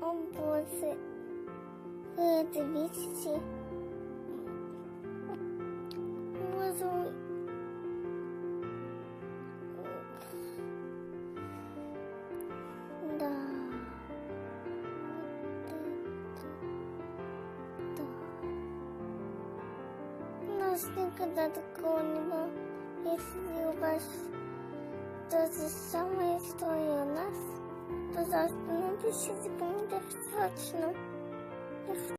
О Боже, дивіться. Боже. Да. Да. У нас никогда такого не было. Если у вас то же самая история у нас, пожалуйста, напишите комментарий срочно.